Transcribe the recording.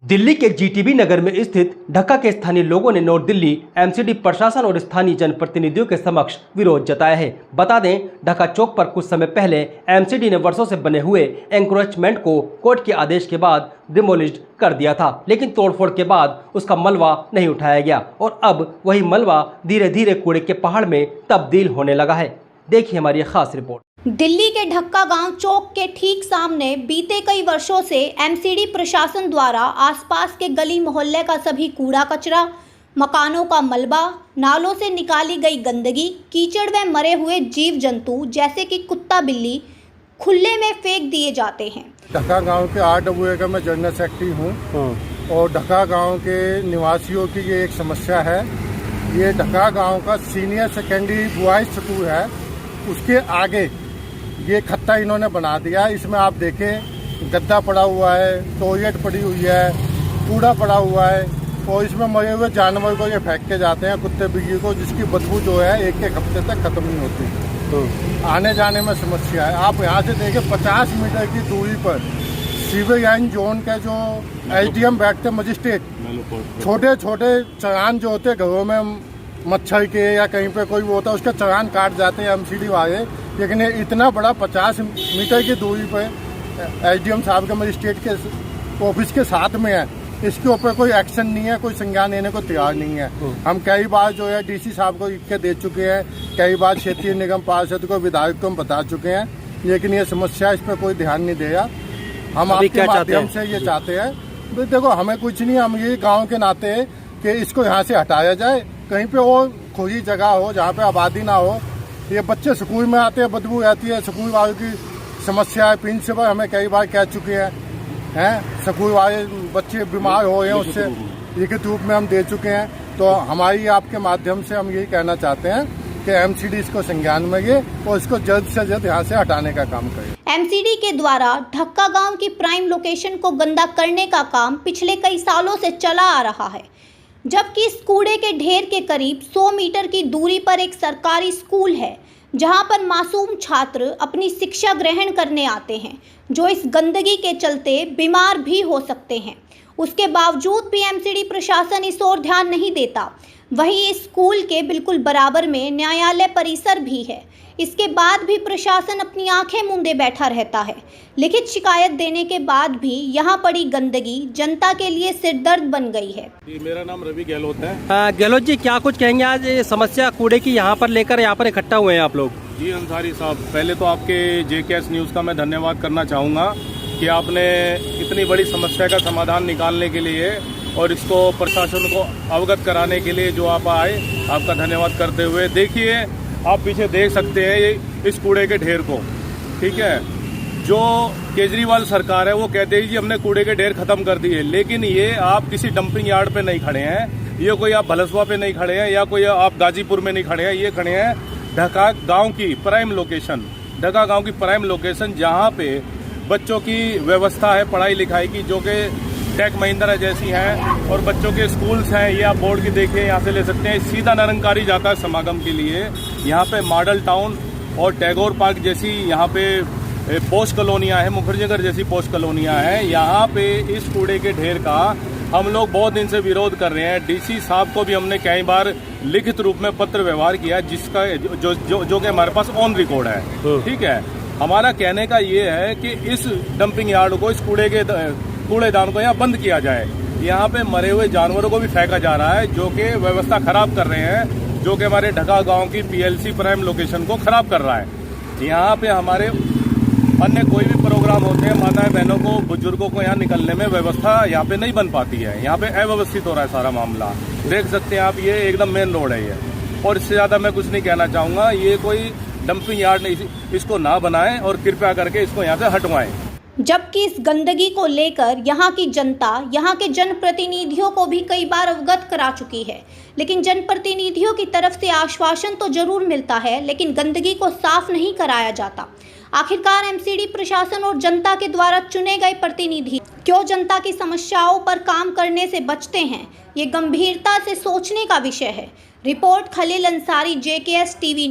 दिल्ली के जीटीबी नगर में स्थित ढक्का के स्थानीय लोगों ने नॉर्थ दिल्ली एमसीडी प्रशासन और स्थानीय जनप्रतिनिधियों के समक्ष विरोध जताया है। बता दें, ढक्का चौक पर कुछ समय पहले एमसीडी ने वर्षों से बने हुए एंक्रोचमेंट को कोर्ट के आदेश के बाद डिमोलिश्ड कर दिया था, लेकिन तोड़फोड़ के बाद उसका मलबा नहीं उठाया गया और अब वही मलबा धीरे धीरे कूड़े के पहाड़ में तब्दील होने लगा है। देखिए हमारी खास रिपोर्ट। दिल्ली के ढक्का गांव चौक के ठीक सामने बीते कई वर्षों से एमसीडी प्रशासन द्वारा आसपास के गली मोहल्ले का सभी कूड़ा कचरा, मकानों का मलबा, नालों से निकाली गई गंदगी, कीचड़ में मरे हुए जीव जंतु जैसे कि कुत्ता बिल्ली खुले में फेंक दिए जाते हैं। ढक्का गांव के RWA का मैं जनरल सेक्रेटरी हूं और ढक्का गांव के निवासियों की ये एक समस्या है। ये ढक्का गांव का सीनियर सेकेंडरी बॉयज स्कूल है, उसके आगे ये खत्ता इन्होंने बना दिया। इसमें आप देखें गद्दा पड़ा हुआ है, टॉयलेट पड़ी हुई है, कूड़ा पड़ा हुआ है और इसमें मरे हुए जानवर को ये फेंक के जाते हैं, कुत्ते बिल्ली को, जिसकी बदबू जो है एक एक हफ्ते तक खत्म नहीं होती। आने जाने में समस्या है। आप यहाँ से देखें 50 मीटर की दूरी पर सीवेज लाइन जोन के जो SDM बैठते मजिस्ट्रेट, छोटे छोटे चालान जो होते घरों में मच्छर के या कहीं पे कोई वो होता है उसका चालान काट जाते हैं एमसीडी वाले, लेकिन ये इतना बड़ा 50 मीटर की दूरी पर SDM साहब के मजिस्ट्रेट के ऑफिस के साथ में है, इसके ऊपर कोई एक्शन नहीं है, कोई संज्ञान लेने को तैयार नहीं है। हम कई बार जो है DC साहब को लिख के दे चुके हैं, कई बार क्षेत्रीय निगम पार्षद को, विधायक को हम बता चुके हैं, लेकिन ये समस्या इस पर कोई ध्यान नहीं दे रहा। हम आपके माध्यम से ये चाहते हैं, देखो हमें कुछ नहीं, हम ये गाँव के नाते कि इसको यहाँ से हटाया जाए, कहीं पे और खुली जगह हो जहाँ पे आबादी ना हो। ये बच्चे स्कूल में आते हैं, बदबू आती है, स्कूल वालों की समस्या है। प्रिंसिपल हमें कई बार कह चुके हैं स्कूल वाले बच्चे बीमार हो गए हैं, उससे लिखित रूप में हम दे चुके हैं। तो हमारी आपके माध्यम से हम यही कहना चाहते हैं कि एमसीडी इसको संज्ञान में ले और इसको जल्द से जल्द यहाँ से हटाने का काम करें। एमसीडी के द्वारा ढक्का गांव की प्राइम लोकेशन को गंदा करने का काम पिछले कई सालों से चला आ रहा है, जबकि इस कूड़े के ढेर के करीब 100 मीटर की दूरी पर एक सरकारी स्कूल है, जहां पर मासूम छात्र अपनी शिक्षा ग्रहण करने आते हैं, जो इस गंदगी के चलते बीमार भी हो सकते हैं। उसके बावजूद भी एमसीडी प्रशासन इस ओर ध्यान नहीं देता। वहीं इस स्कूल के बिल्कुल बराबर में न्यायालय परिसर भी है, इसके बाद भी प्रशासन अपनी आंखें मूंदे बैठा रहता है। लिखित शिकायत देने के बाद भी यहाँ पड़ी गंदगी जनता के लिए सिरदर्द बन गई है। मेरा नाम रवि गहलोत है। गहलोत जी, क्या कुछ कहेंगे आज ये समस्या कूड़े की यहाँ पर लेकर यहाँ पर इकट्ठा हुए हैं आप लोग? जी अंसारी साहब, पहले तो आपके JKS न्यूज़ का मैं धन्यवाद करना चाहूँगा कि आपने इतनी बड़ी समस्या का समाधान निकालने के लिए और इसको प्रशासन को अवगत कराने के लिए जो आप आए, आपका धन्यवाद करते हुए। देखिए, आप पीछे देख सकते हैं इस कूड़े के ढेर को, ठीक है। जो केजरीवाल सरकार है वो कहते हैं जी हमने कूड़े के ढेर खत्म कर दिए, लेकिन ये आप किसी डंपिंग यार्ड पे नहीं खड़े हैं, ये कोई आप भलसवा पे नहीं खड़े हैं या कोई आप गाजीपुर में नहीं खड़े हैं, ये खड़े हैं ढक्का गांव की प्राइम लोकेशन, ढक्का गांव की प्राइम लोकेशन, जहां पे बच्चों की व्यवस्था है पढ़ाई लिखाई की, जो कि टेक महिंद्रा जैसी हैं, और बच्चों के स्कूल्स हैं, ये आप बोर्ड की देखिए, यहाँ से ले सकते हैं। सीधा निरंकारी जाता है समागम के लिए। यहाँ पे मॉडल टाउन और टैगोर पार्क जैसी यहाँ पे पोस्ट कॉलोनियाँ हैं, मुखर्जी नगर जैसी पोस्ट कॉलोनियाँ हैं। यहाँ पे इस कूड़े के ढेर का हम लोग बहुत दिन से विरोध कर रहे हैं। DC साहब को भी हमने कई बार लिखित रूप में पत्र व्यवहार किया, जिसका जो कि हमारे पास ऑन रिकॉर्ड है, ठीक है। हमारा कहने का ये है कि इस डंपिंग यार्ड को, इस कूड़ेदान को यहाँ बंद किया जाए। यहाँ पे मरे हुए जानवरों को भी फेंका जा रहा है, जो कि व्यवस्था खराब कर रहे हैं, जो कि हमारे ढक्का गांव की PLC प्राइम लोकेशन को खराब कर रहा है। यहाँ पे हमारे अन्य कोई भी प्रोग्राम होते हैं, माताएं बहनों को, बुजुर्गों को यहाँ निकलने में व्यवस्था यहाँ पे नहीं बन पाती है। यहाँ पे अव्यवस्थित हो रहा है सारा मामला, देख सकते हैं आप, ये एकदम मेन रोड है ये। और इससे ज़्यादा मैं कुछ नहीं कहना चाहूँगा। ये कोई डंपिंग यार्ड नहीं, इसको ना बनाएं और कृपया करके इसको यहाँ से हटवाएं। जबकि इस गंदगी को लेकर यहाँ की जनता, यहाँ के जनप्रतिनिधियों को भी कई बार अवगत करा चुकी है, लेकिन जनप्रतिनिधियों की तरफ से आश्वासन तो जरूर मिलता है, लेकिन गंदगी को साफ नहीं कराया जाता। आखिरकार एमसीडी प्रशासन और जनता के द्वारा चुने गए प्रतिनिधि क्यों जनता की समस्याओं पर काम करने से बचते हैं, ये गंभीरता से सोचने का विषय है। Report Khalil Ansari, JKS TV।